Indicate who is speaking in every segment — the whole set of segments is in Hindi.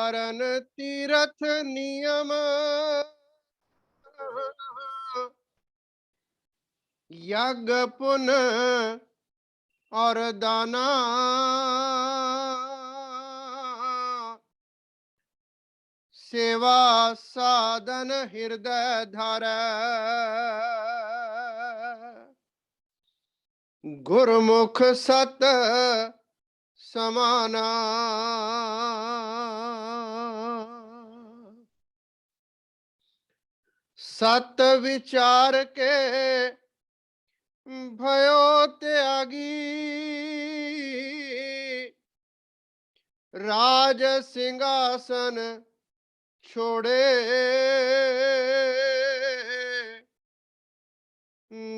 Speaker 1: कारण तीरथ नियम, यज्ञ पुण्य और दाना, सेवा साधन हृदय धारै, गुरुमुख सत समाना। सत विचार के भयो त्यागी, राज सिंहासन छोड़े,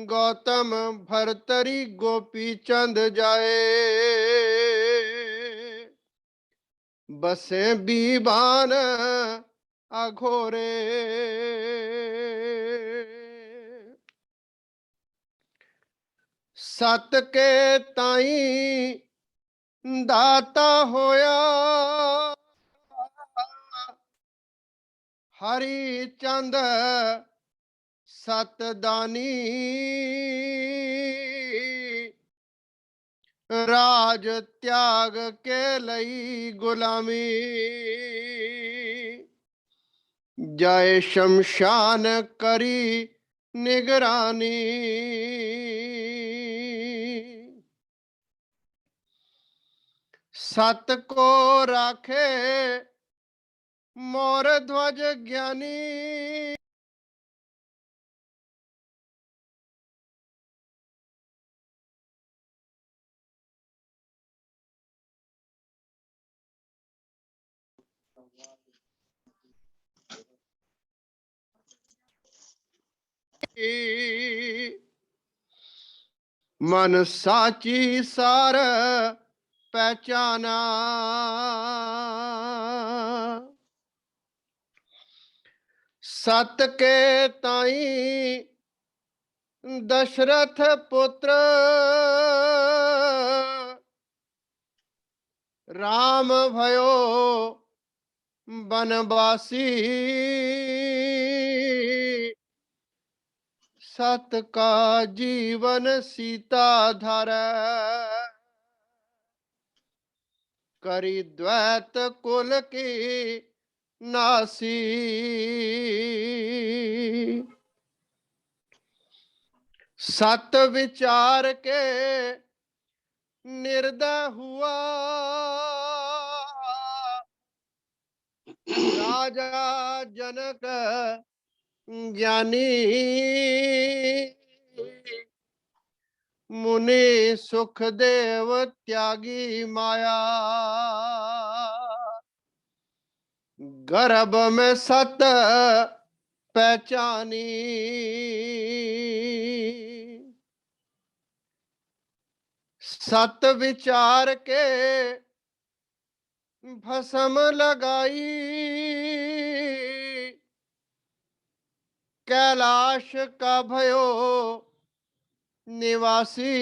Speaker 1: गौतम भरतरी गोपी चंद जाए, बसे बीबान अघोरे। सत के ताई दाता होया, हरि चंद सतदानी, राज त्याग के लई गुलामी, जय शमशान करी निगरानी। सत को राखे मोर ध्वज ज्ञानी, मन साची सार पहचाना, सत के ताई दशरथ पुत्र, राम भयो बनवासी, सत का जीवन सीता धारै, करी द्वैत कुल की नासी, सत विचार के निर्दय हुआ, राजा जनक ज्ञानी, मुनि सुखदेव त्यागी माया, गर्भ में सत पहचानी, सत विचार के भस्म लगाई, कैलाश का भयो निवासी,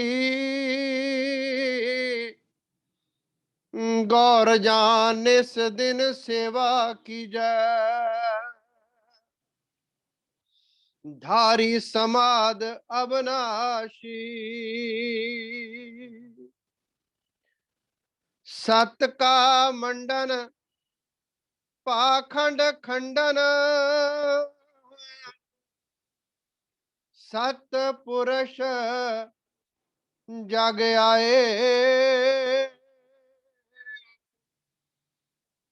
Speaker 1: गौर जान इस दिन सेवा की जय, धारी समाद अविनाशी, सत का मंडन पाखंड खंडन, सत पुरुष जग आए,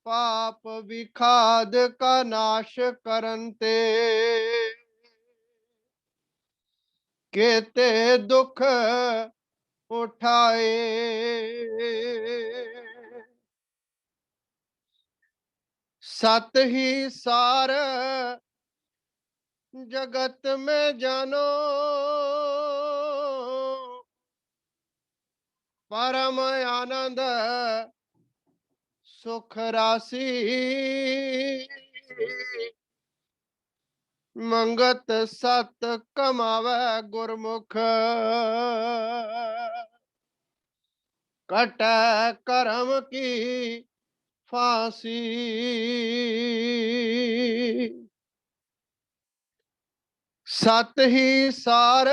Speaker 1: पाप विखाद का नाश करनते, केते दुख उठाए, सत ही सार जगत में जानो, परम आनंद सुख राशि, मंगत सत कमावे गुरमुख, कट कर्म की फांसी। सत ही सार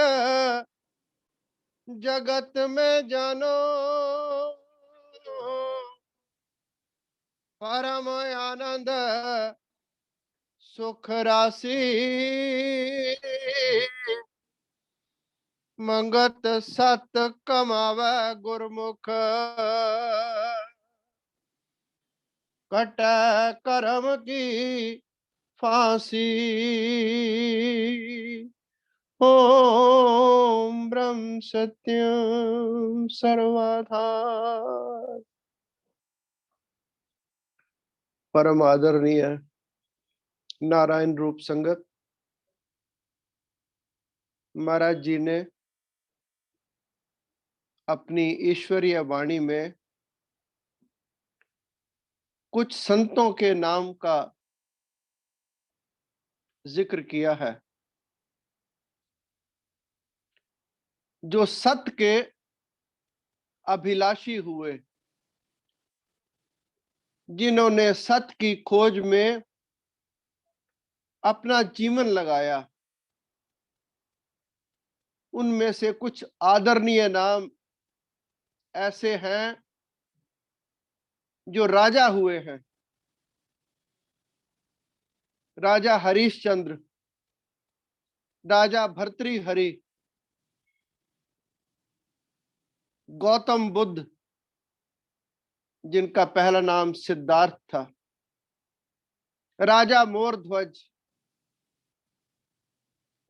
Speaker 1: जगत में जानो, परम आनंद सुख राशि। मंगत सत कमावे गुरमुख, कट कर्म की फांसी। ओम ब्रह्म सत्यम सर्वधार। परम आदरणीय नारायण रूप संगत, महाराज जी ने अपनी ईश्वरीय वाणी में कुछ संतों के नाम का जिक्र किया है जो सत्य के अभिलाषी हुए, जिन्होंने सत्य की खोज में अपना जीवन लगाया। उनमें से कुछ आदरणीय नाम ऐसे हैं जो राजा हुए हैं। राजा हरिश्चंद्र, राजा भर्तृहरि, गौतम बुद्ध जिनका पहला नाम सिद्धार्थ था, राजा मोरध्वज,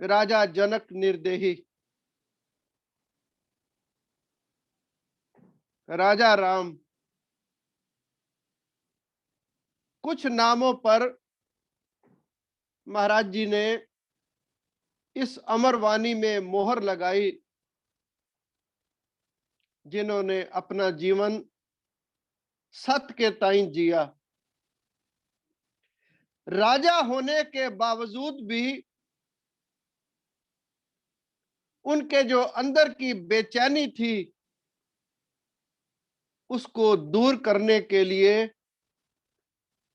Speaker 1: राजा जनक निर्देही, राजा राम। कुछ नामों पर महाराज जी ने इस अमरवाणी में मोहर लगाई, जिन्होंने अपना जीवन सत्य के ताई जिया। राजा होने के बावजूद भी उनके जो अंदर की बेचैनी थी, उसको दूर करने के लिए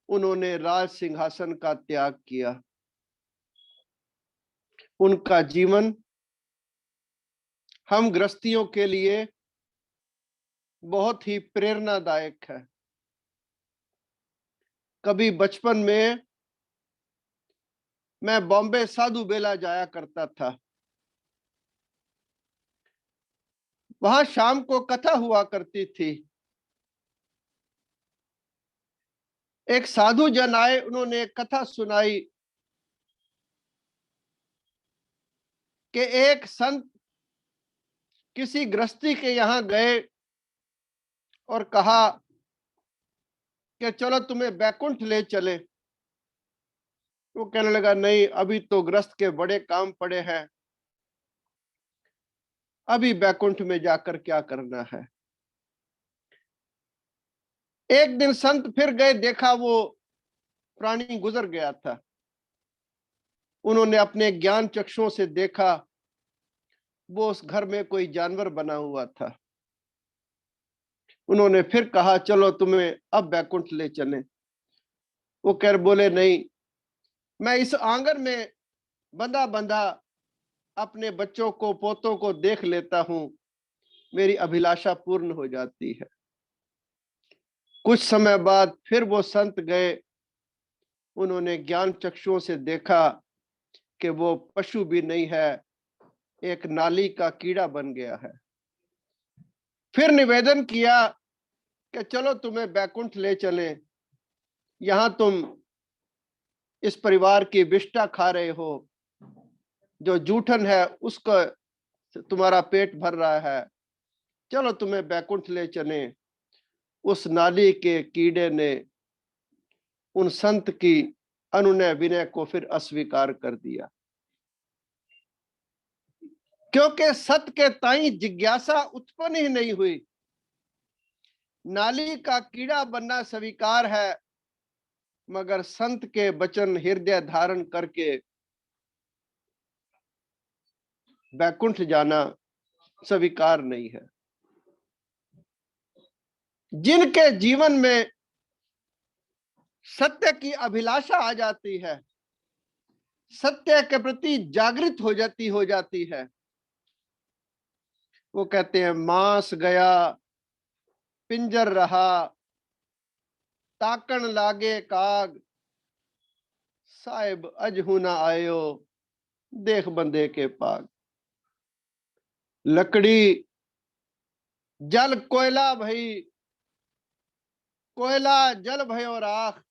Speaker 1: उन्होंने राज सिंहासन का त्याग किया। उनका जीवन हम गृहस्थियों के लिए बहुत ही प्रेरणादायक है। कभी बचपन में मैं बॉम्बे साधु बेला जाया करता था। वहां शाम को कथा हुआ करती थी। एक साधु जन आए, उन्होंने एक कथा सुनाई कि एक संत किसी गृहस्थी के यहां गए और कहा कि चलो तुम्हें बैकुंठ ले चले। वो कहने लगा, नहीं, अभी तो गृहस्थ के बड़े काम पड़े हैं, अभी बैकुंठ में जाकर क्या करना है। एक दिन संत फिर गए, देखा वो प्राणी गुजर गया था। उन्होंने अपने ज्ञान चक्षुओं से देखा, वो उस घर में कोई जानवर बना हुआ था। उन्होंने फिर कहा, चलो तुम्हें अब बैकुंठ ले चले। वो कह बोले, नहीं, मैं इस आंगन में बंधा बंधा अपने बच्चों को, पोतों को देख लेता हूं, मेरी अभिलाषा पूर्ण हो जाती है। कुछ समय बाद फिर वो संत गए, उन्होंने ज्ञान चक्षुओं से देखा कि वो पशु भी नहीं है, एक नाली का कीड़ा बन गया है। फिर निवेदन किया कि चलो तुम्हें बैकुंठ ले चले, यहां तुम इस परिवार की विष्ठा खा रहे हो, जो जूठन है उसका तुम्हारा पेट भर रहा है, चलो तुम्हें बैकुंठ ले चले। उस नाली के कीड़े ने उन संत की अनुनय विनय को फिर अस्वीकार कर दिया, क्योंकि सत्य के ताई जिज्ञासा उत्पन्न ही नहीं हुई। नाली का कीड़ा बनना स्वीकार है, मगर संत के वचन हृदय धारण करके बैकुंठ जाना स्वीकार नहीं है। जिनके जीवन में सत्य की अभिलाषा आ जाती है, सत्य के प्रति जागृत हो जाती है। वो कहते हैं मांस गया पिंजर रहा, ताकन लागे काग, साहिब अजहू ना आयो, देख बंदे के पाग। लकड़ी जल कोयला भई, कोयला जल भयो राख,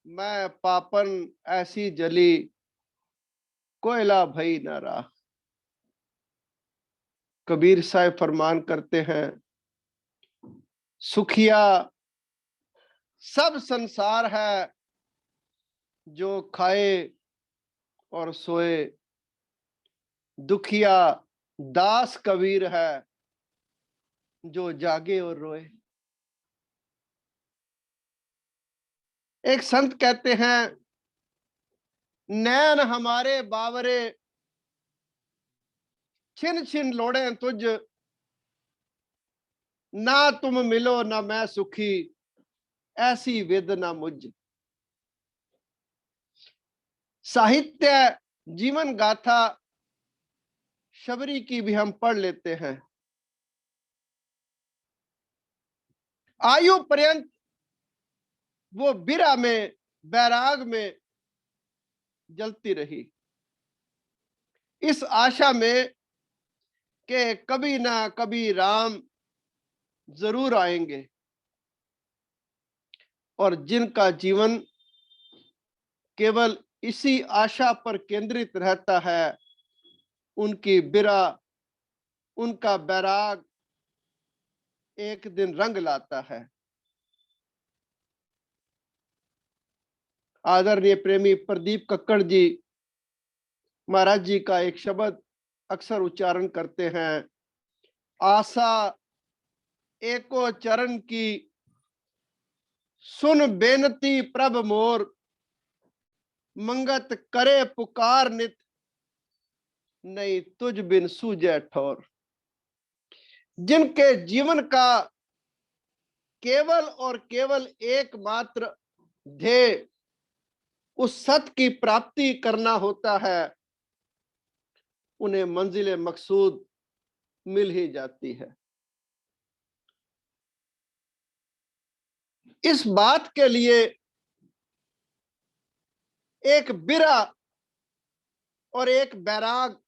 Speaker 1: मैं पापन ऐसी जली, कोयला भई न राख। कबीर साहब फरमान करते हैं, सुखिया सब संसार है, जो खाए और सोए, दुखिया दास कबीर है, जो जागे और रोए। एक संत कहते हैं, नैन हमारे बावरे, छिन छिन लोड़े तुझ, ना तुम मिलो ना मैं सुखी, ऐसी विद ना मुझ। साहित्य जीवन गाथा शबरी की भी हम पढ़ लेते हैं। आयु पर्यंत वो बिरह में, बैराग में जलती रही, इस आशा में कि कभी ना कभी राम जरूर आएंगे। और जिनका जीवन केवल इसी आशा पर केंद्रित रहता है, उनकी बिरह, उनका बैराग एक दिन रंग लाता है। आदरणीय प्रेमी प्रदीप कक्कड़ जी महाराज जी का एक शब्द अक्सर उच्चारण करते हैं, आशा एको चरण की, सुन बेनती प्रभ मोर, मंगत करे पुकार नित, नहीं तुझ बिन सूझे ठोर। जिनके जीवन का केवल और केवल एकमात्र ध्येय उस सत्य की प्राप्ति करना होता है, उन्हें मंजिल मकसूद मिल ही जाती है। इस बात के लिए एक बिरह और एक बैराग,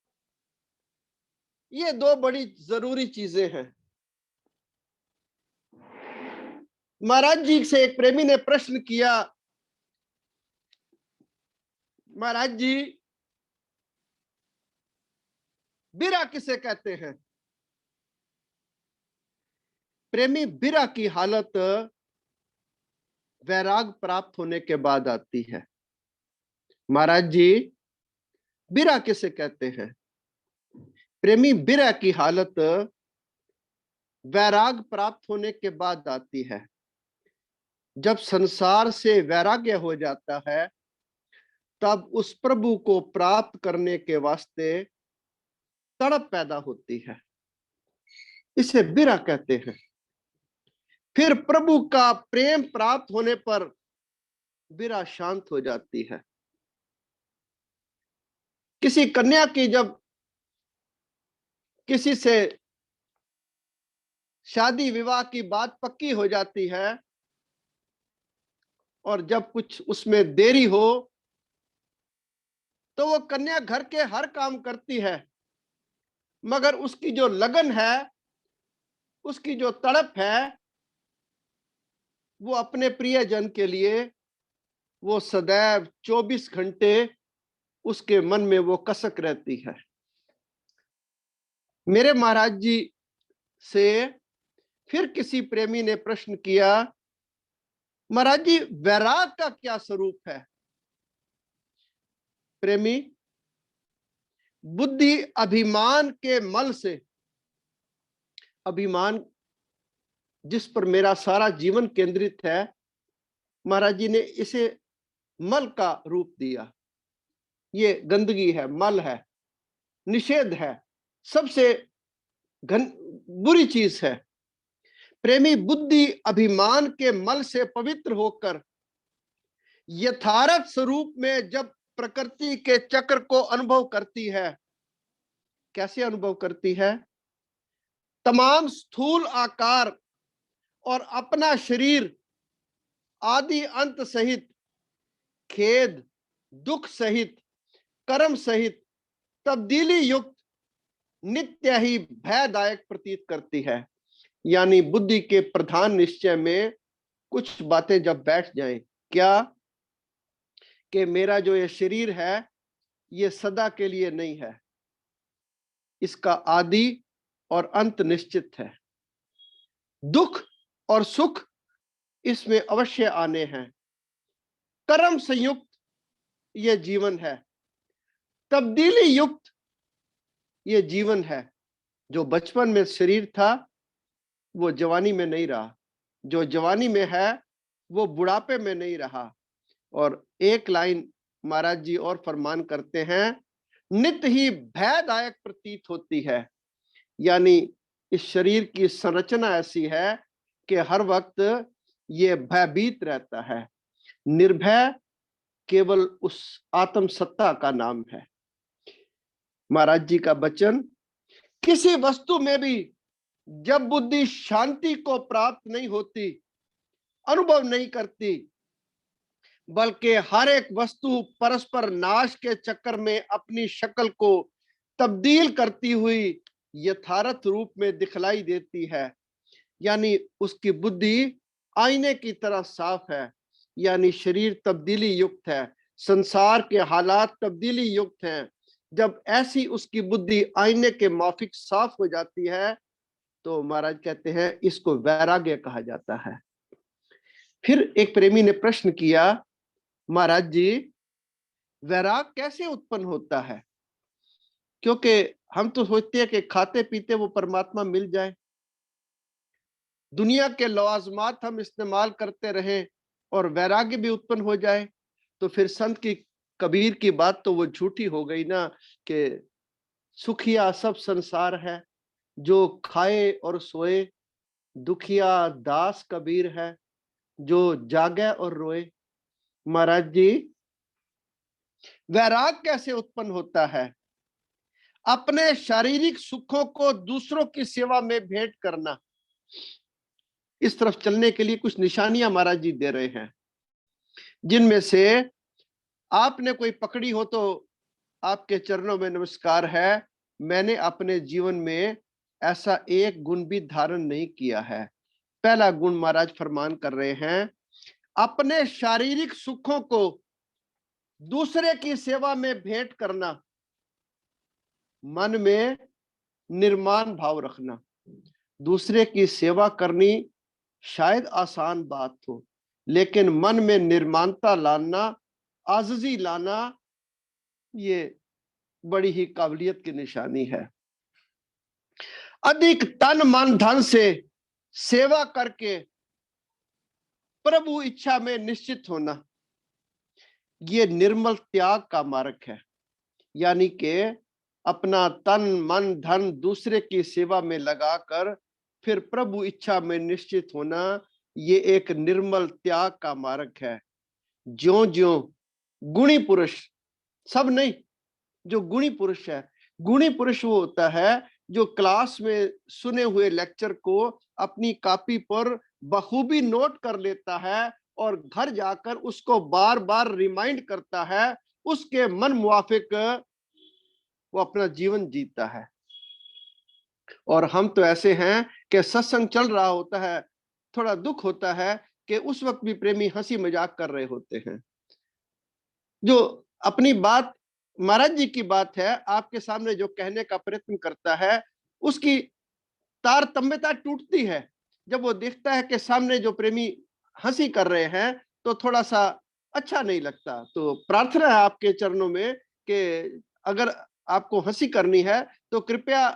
Speaker 1: ये दो बड़ी जरूरी चीजें हैं। महाराज जी से एक प्रेमी ने प्रश्न किया, महाराज जी बिरह किसे कहते हैं? प्रेमी, बिरह की हालत वैराग प्राप्त होने के बाद आती है। महाराज जी बिरह किसे कहते हैं? प्रेमी, बिरह की हालत वैराग प्राप्त होने के बाद आती है। जब संसार से वैराग्य हो जाता है, तब उस प्रभु को प्राप्त करने के वास्ते तड़प पैदा होती है, इसे बिरह कहते हैं। फिर प्रभु का प्रेम प्राप्त होने पर बिरह शांत हो जाती है। किसी कन्या की जब किसी से शादी विवाह की बात पक्की हो जाती है और जब कुछ उसमें देरी हो, तो वो कन्या घर के हर काम करती है, मगर उसकी जो लगन है, उसकी जो तड़प है, वो अपने प्रियजन के लिए वो सदैव 24 घंटे उसके मन में वो कसक रहती है। मेरे महाराज जी से फिर किसी प्रेमी ने प्रश्न किया, महाराज जी वैराग का क्या स्वरूप है? प्रेमी, बुद्धि अभिमान के मल से, अभिमान जिस पर मेरा सारा जीवन केंद्रित है, महाराज जी ने इसे मल का रूप दिया। ये गंदगी है, मल है, निषेध है, सबसे बुरी चीज है। प्रेमी, बुद्धि अभिमान के मल से पवित्र होकर यथार्थ स्वरूप में जब प्रकृति के चक्र को अनुभव करती है, कैसे अनुभव करती है? तमाम स्थूल आकार और अपना शरीर आदि अंत सहित, खेद, दुख सहित, कर्म सहित तब्दीली युक्त नित्य ही भयदायक प्रतीत करती है। यानी बुद्धि के प्रधान निश्चय में कुछ बातें जब बैठ जाएं, क्या कि मेरा जो ये शरीर है ये सदा के लिए नहीं है, इसका आदि और अंत निश्चित है। दुख और सुख इसमें अवश्य आने हैं। कर्म संयुक्त ये जीवन है, तब्दीली युक्त ये जीवन है। जो बचपन में शरीर था वो जवानी में नहीं रहा, जो जवानी में है वो बुढ़ापे में नहीं रहा। और एक लाइन महाराज जी और फरमान करते हैं, नित्य ही भयदायक प्रतीत होती है। यानी इस शरीर की संरचना ऐसी है कि हर वक्त ये भयभीत रहता है। निर्भय केवल उस आत्म सत्ता का नाम है। महाराज जी का वचन, किसी वस्तु में भी जब बुद्धि शांति को प्राप्त नहीं होती, अनुभव नहीं करती, बल्कि हर एक वस्तु परस्पर नाश के चक्कर में अपनी शक्ल को तब्दील करती हुई यथार्थ रूप में दिखलाई देती है, यानी उसकी बुद्धि आईने की तरह साफ है। यानी शरीर तब्दीली युक्त है, संसार के हालात तब्दीली युक्त हैं। जब ऐसी उसकी बुद्धि आईने के माफिक साफ हो जाती है तो महाराज कहते हैं इसको वैराग्य कहा जाता है। फिर एक प्रेमी ने प्रश्न किया, महाराज जी वैराग कैसे उत्पन्न होता है? क्योंकि हम तो सोचते हैं कि खाते पीते वो परमात्मा मिल जाए, दुनिया के लवाजमात हम इस्तेमाल करते रहें और वैराग्य भी उत्पन्न हो जाए, तो फिर संत की कबीर की बात तो वो झूठी हो गई ना, कि सुखिया सब संसार है, जो खाए और सोए, दुखिया दास कबीर है, जो जागे और रोए। महाराज जी वैराग कैसे उत्पन्न होता है? अपने शारीरिक सुखों को दूसरों की सेवा में भेंट करना, इस तरफ चलने के लिए कुछ निशानियां महाराज जी दे रहे हैं, जिनमें से आपने कोई पकड़ी हो तो आपके चरणों में नमस्कार है। मैंने अपने जीवन में ऐसा एक गुण भी धारण नहीं किया है। पहला गुण महाराज फरमान कर रहे हैं, अपने शारीरिक सुखों को दूसरे की सेवा में भेंट करना, मन में निर्माण भाव रखना। दूसरे की सेवा करनी शायद आसान बात हो, लेकिन मन में निर्माणता लाना, आजिज़ी लाना, ये बड़ी ही काबिलियत की निशानी है। अधिक तन मन धन से सेवा करके प्रभु इच्छा में निश्चित होना, ये निर्मल त्याग का मार्ग है। यानी कि अपना तन मन धन दूसरे की सेवा में लगाकर फिर प्रभु इच्छा में निश्चित होना, ये एक निर्मल त्याग का मार्ग है। ज्यों ज्यों गुणी पुरुष, सब नहीं, जो गुणी पुरुष है, गुणी पुरुष वो होता है जो क्लास में सुने हुए लेक्चर को अपनी कॉपी पर बखूबी नोट कर लेता है और घर जाकर उसको बार बार रिमाइंड करता है, उसके मन मुआफिक वो अपना जीवन जीता है। और हम तो ऐसे हैं कि सत्संग चल रहा होता है, थोड़ा दुख होता है कि उस वक्त भी प्रेमी हंसी मजाक कर रहे होते हैं। जो अपनी बात महाराज जी की बात है आपके सामने जो कहने का प्रयत्न करता है, उसकी तारतम्यता टूटती है जब वो देखता है कि सामने जो प्रेमी हंसी कर रहे हैं तो थोड़ा सा अच्छा नहीं लगता। तो प्रार्थना है आपके चरणों में कि अगर आपको हंसी करनी है तो कृपया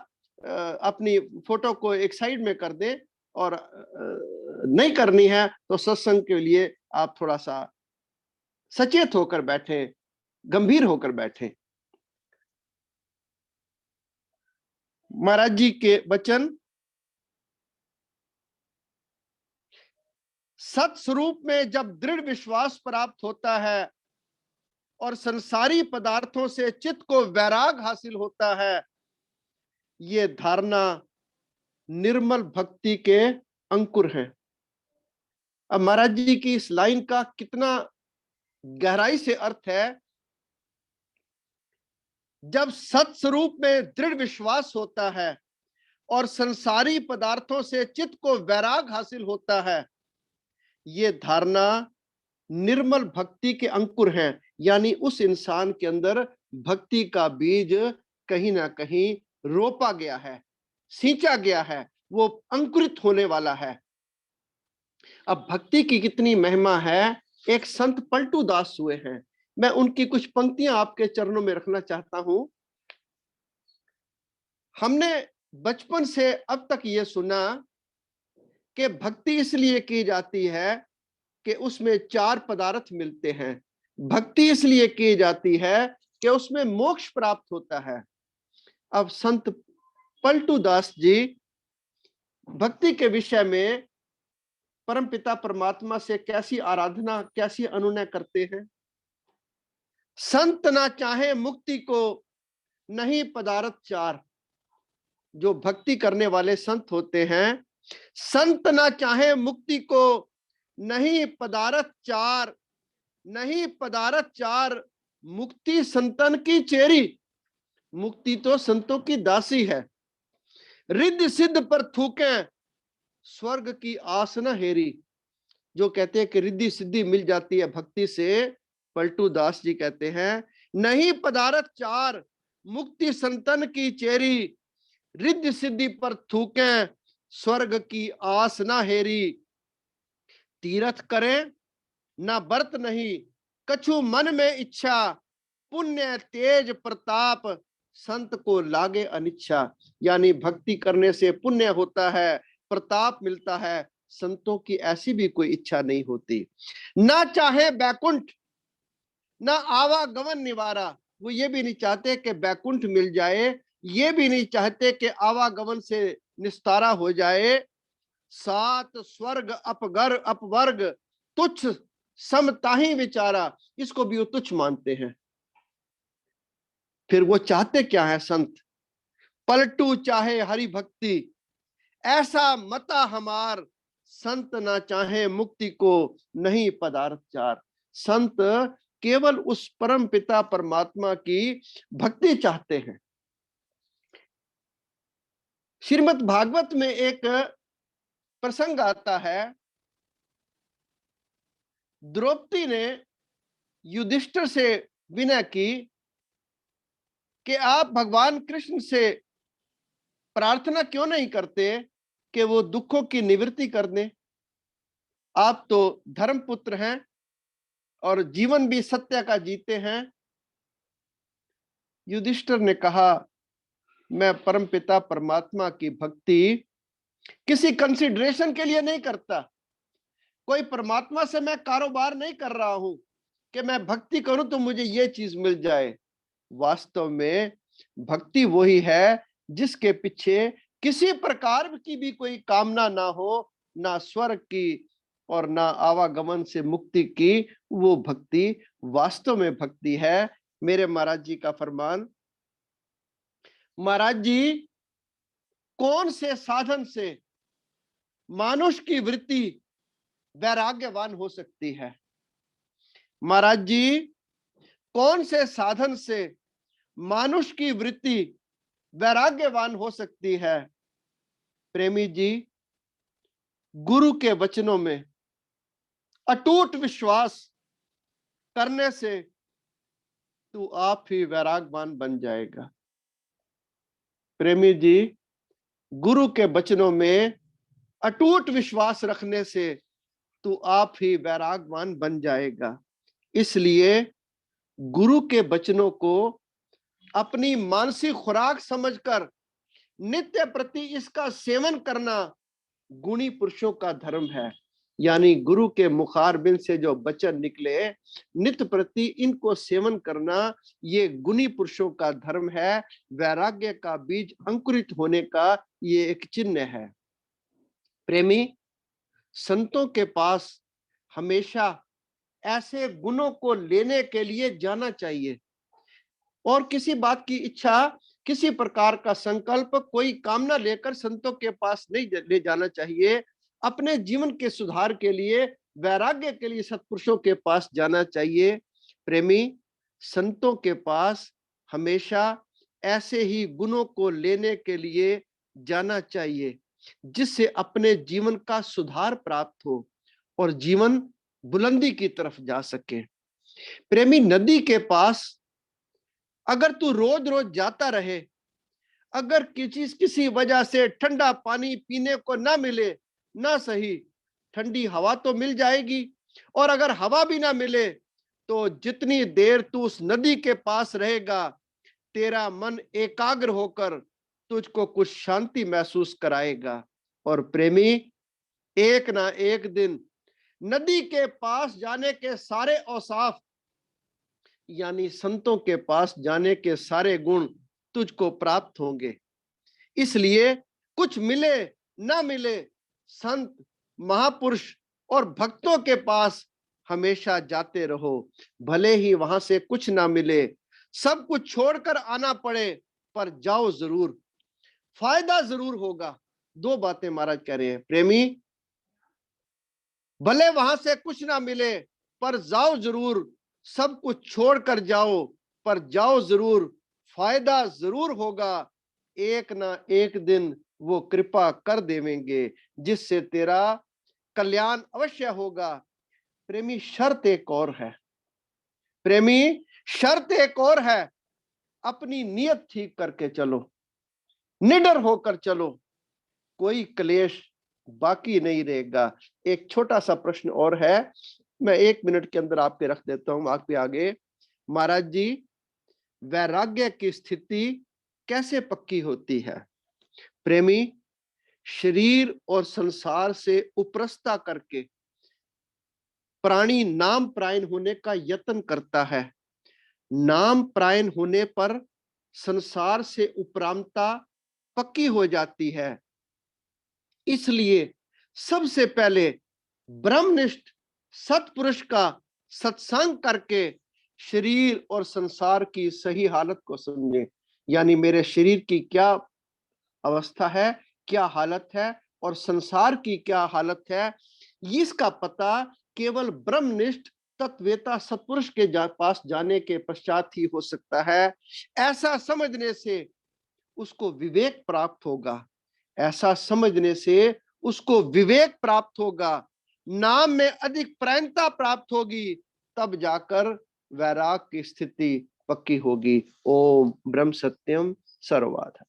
Speaker 1: अपनी फोटो को एक साइड में कर दें, और नहीं करनी है तो सत्संग के लिए आप थोड़ा सा सचेत होकर बैठे, गंभीर होकर बैठे। महाराज जी के वचन, सत स्वरूप में जब दृढ़ विश्वास प्राप्त होता है और संसारी पदार्थों से चित्त को वैराग हासिल होता है, ये धारणा निर्मल भक्ति के अंकुर हैं। अब महाराज जी की इस लाइन का कितना गहराई से अर्थ है। जब सत्स्वरूप में दृढ़ विश्वास होता है और संसारी पदार्थों से चित्त को वैराग हासिल होता है, ये धारणा निर्मल भक्ति के अंकुर हैं। यानी उस इंसान के अंदर भक्ति का बीज कहीं ना कहीं रोपा गया है, सींचा गया है, वो अंकुरित होने वाला है। अब भक्ति की कितनी महिमा है। एक संत पलटू दास हुए हैं, मैं उनकी कुछ पंक्तियां आपके चरणों में रखना चाहता हूं। हमने बचपन से अब तक ये सुना कि भक्ति इसलिए की जाती है कि उसमें 4 पदार्थ मिलते हैं। भक्ति इसलिए की जाती है कि उसमें मोक्ष प्राप्त होता है। अब संत पलटू दास जी भक्ति के विषय में परमपिता परमात्मा से कैसी आराधना, कैसी अनुनय करते हैं। संत ना चाहे मुक्ति को, नहीं पदारथ 4। जो भक्ति करने वाले संत होते हैं, संत ना चाहे मुक्ति को, नहीं पदारथ 4, नहीं पदारथ 4, मुक्ति संतन की चेरी। मुक्ति तो संतों की दासी है। रिद्धि सिद्ध पर थूके, स्वर्ग की आस न हेरी। जो कहते हैं कि रिद्धि सिद्धि मिल जाती है भक्ति से, पलटू दास जी कहते हैं नहीं पदारथ 4, मुक्ति संतन की चेरी। रिद्धि सिद्धि पर थूके, स्वर्ग की आस ना हेरी। तीरथ करें ना व्रत नहीं, कछु मन में इच्छा। पुण्य तेज प्रताप, संत को लागे अनिच्छा। यानी भक्ति करने से पुण्य होता है, प्रताप मिलता है। संतों की ऐसी भी कोई इच्छा नहीं होती। ना चाहे बैकुंठ, ना आवागमन निवारा। वो ये भी नहीं चाहते कि बैकुंठ मिल जाए, ये भी नहीं चाहते कि आवागमन से निस्तारा हो जाए। 7 स्वर्ग अपगर अपवर्ग, तुच्छ समताही विचारा। इसको भी वो तुच्छ मानते हैं। फिर वो चाहते क्या है संत। पलटू चाहे हरि भक्ति, ऐसा मता हमार। संत ना चाहे मुक्ति को, नहीं पदार्थ 4। संत केवल उस परम पिता परमात्मा की भक्ति चाहते हैं। श्रीमद् भागवत में एक प्रसंग आता है। द्रौपदी ने युधिष्ठिर से विनय की कि आप भगवान कृष्ण से प्रार्थना क्यों नहीं करते कि वो दुखों की निवृत्ति कर दें। आप तो धर्मपुत्र हैं और जीवन भी सत्य का जीते हैं। युधिष्ठिर ने कहा, मैं परमपिता परमात्मा की भक्ति किसी कंसिडरेशन के लिए नहीं करता। कोई परमात्मा से मैं कारोबार नहीं कर रहा हूं कि मैं भक्ति करूं तो मुझे ये चीज मिल जाए। वास्तव में भक्ति वही है जिसके पीछे किसी प्रकार की भी कोई कामना ना हो, ना स्वर्ग की और ना आवागमन से मुक्ति की। वो भक्ति वास्तव में भक्ति है। मेरे महाराज जी का फरमान, महाराज जी कौन से साधन से मानुष की वृत्ति वैराग्यवान हो सकती है। महाराज जी कौन से साधन से मानुष की वृत्ति वैराग्यवान हो सकती है। प्रेमी जी, गुरु के वचनों में अटूट विश्वास करने से तू आप ही वैरागवान बन जाएगा। प्रेमी जी, गुरु के वचनों में अटूट विश्वास रखने से तू आप ही वैरागवान बन जाएगा। इसलिए गुरु के वचनों को अपनी मानसिक खुराक समझकर नित्य प्रति इसका सेवन करना गुणी पुरुषों का धर्म है। यानी गुरु के मुखारबिंद से जो वचन निकले, नित्य प्रति इनको सेवन करना, ये गुणी पुरुषों का धर्म है। वैराग्य का बीज अंकुरित होने का ये एक चिन्ह है। प्रेमी, संतों के पास हमेशा ऐसे गुणों को लेने के लिए जाना चाहिए, और किसी बात की इच्छा, किसी प्रकार का संकल्प, कोई कामना लेकर संतों के पास नहीं ले जाना चाहिए। अपने जीवन के सुधार के लिए, वैराग्य के लिए सत्पुरुषों के पास जाना चाहिए। प्रेमी, संतों के पास हमेशा ऐसे ही गुणों को लेने के लिए जाना चाहिए जिससे अपने जीवन का सुधार प्राप्त हो और जीवन बुलंदी की तरफ जा सके। प्रेमी, नदी के पास अगर तू रोज रोज जाता रहे, अगर किसी वजह से ठंडा पानी पीने को ना मिले, ना सही ठंडी हवा तो मिल जाएगी, और अगर हवा भी ना मिले तो जितनी देर तू उस नदी के पास रहेगा, तेरा मन एकाग्र होकर तुझको कुछ शांति महसूस कराएगा। और प्रेमी, एक ना एक दिन नदी के पास जाने के सारे औसाफ, यानी संतों के पास जाने के सारे गुण तुझको प्राप्त होंगे। इसलिए कुछ मिले ना मिले, संत, महापुरुष और भक्तों के पास हमेशा जाते रहो। भले ही वहां से कुछ ना मिले, सब कुछ छोड़कर आना पड़े, पर जाओ जरूर, फायदा जरूर होगा। दो बातें महाराज कह रहे हैं। प्रेमी, भले वहां से कुछ ना मिले पर जाओ जरूर, सब कुछ छोड़कर जाओ पर जाओ जरूर, फायदा जरूर होगा। एक ना एक दिन वो कृपा कर देवेंगे जिससे तेरा कल्याण अवश्य होगा। प्रेमी, शर्त एक और है। प्रेमी, शर्त एक और है। अपनी नियत ठीक करके चलो, निडर होकर चलो, कोई क्लेश बाकी नहीं रहेगा। एक छोटा सा प्रश्न और है, मैं 1 मिनट के अंदर आपके रख देता हूं, आपके आगे। महाराज जी, वैराग्य की स्थिति कैसे पक्की होती है? प्रेमी, शरीर और संसार से उपरस्ता करके प्राणी नाम प्रायण होने का यत्न करता है। नाम प्रायण होने पर संसार से उपरामता पक्की हो जाती है। इसलिए सबसे पहले ब्रह्मनिष्ठ सत्पुरुष का सत्संग करके शरीर और संसार की सही हालत को समझे। यानी मेरे शरीर की क्या अवस्था है, क्या हालत है, और संसार की क्या हालत है, इसका पता केवल ब्रह्मनिष्ठ तत्वेता सत्पुरुष के पास जाने के पश्चात ही हो सकता है। ऐसा समझने से उसको विवेक प्राप्त होगा, ऐसा समझने से उसको विवेक प्राप्त होगा, नाम में अधिक प्रायणता प्राप्त होगी, तब जाकर वैराग की स्थिति पक्की होगी। ओम ब्रह्म सत्यम सर्ववाद।